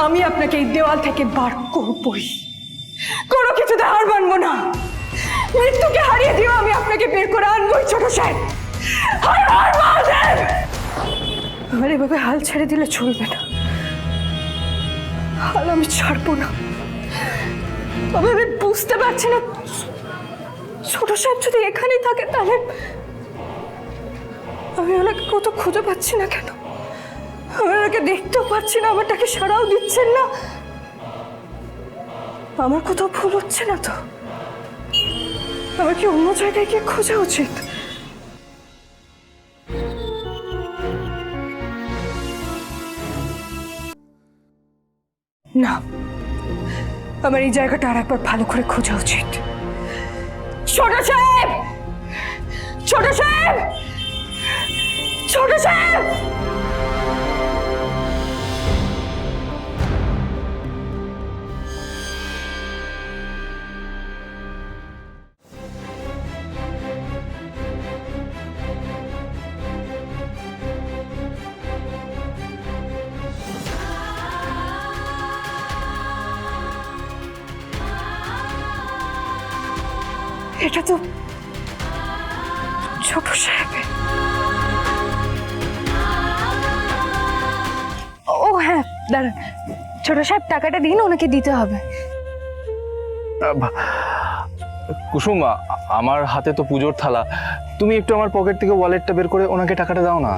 আমি আপনাকে এই দেওয়াল থেকে বার করবই, কোনো কিছুতে হার মানবো না। মৃত্যুকে হারিয়ে দিও, আমি আপনাকে বের করে আনবই ছোট সাহেব। আমার এভাবে হাল ছেড়ে দিলে চলবে না, হাল আমি ছাড়বো না। আমি বুঝতে পারছি না, ছোট সাহেব যদি এখানেই থাকে তাহলে আমি ওনাকে কত খুঁজে পাচ্ছি না কেন? আমি ওনাকে দেখতেও পাচ্ছি না, আমারটাকে সাড়াও দিচ্ছেন না। আমার কোথাও ভুল হচ্ছে না তো? আমার কি অন্য জায়গায় গিয়ে খোঁজা উচিত? না, আমার এই জায়গাটা আর একবার ভালো করে খোঁজা উচিত। ছোট সাহেব, ছোট সাহেব, ছোট সাহেব! এটা তো ছোট সাহেব। ও হ্যাঁ, দাঁড়ান, ছোট সাহেব টাকাটা দিন, ওনাকে দিতে হবে। কুসুম, আমার হাতে তো পুজোর থালা, তুমি একটু আমার পকেট থেকে ওয়ালেটটা বের করে ওনাকে টাকাটা দাও না।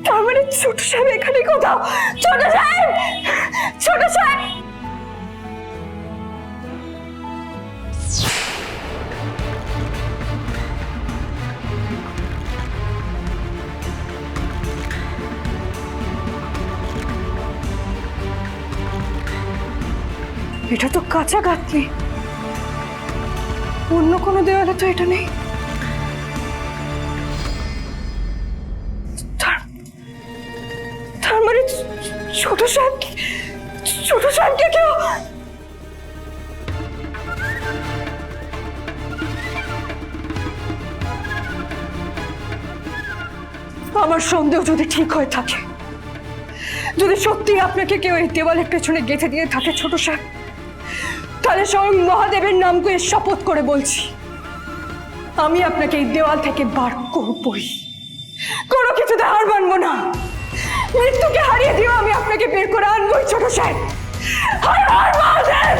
তার মানে ছোট সাহেব এখানে কোথাও? ছোট সাহেব, ছোট সাহেব! এটা তো কাঁচা গাঁথনি, অন্য কোনো দেওয়ালে তো এটা নেই। তার মানে ছোট সাহেবকে কেউ... আমার সন্দেহ যদি ঠিক হয়ে থাকে, যদি সত্যি আপনাকে কেউ এই দেওয়ালের পেছনে গেঁথে দিয়ে থাকে ছোট সাহেব, তাহলে স্বয়ং মহাদেবের নাম করে শপথ করে বলছি, আমি আপনাকে এই দেওয়াল থেকে বার করবই, কোনো কিছুতে হার মানবো না। মৃত্যুকে হারিয়ে দিও, আমি আপনাকে বের করে আনবই ছোট সাহেব। হর হর মহাদেব!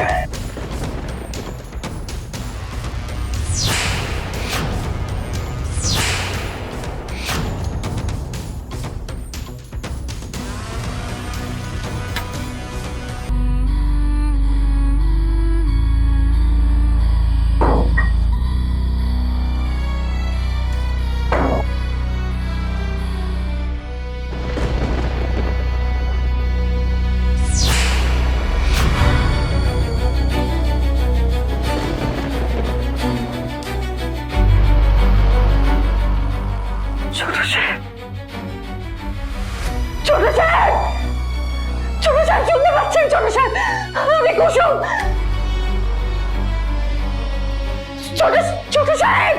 শুনতে পাচ্ছেন ছোট সাহেব? আমি কুসুম। ছোট সাহেব!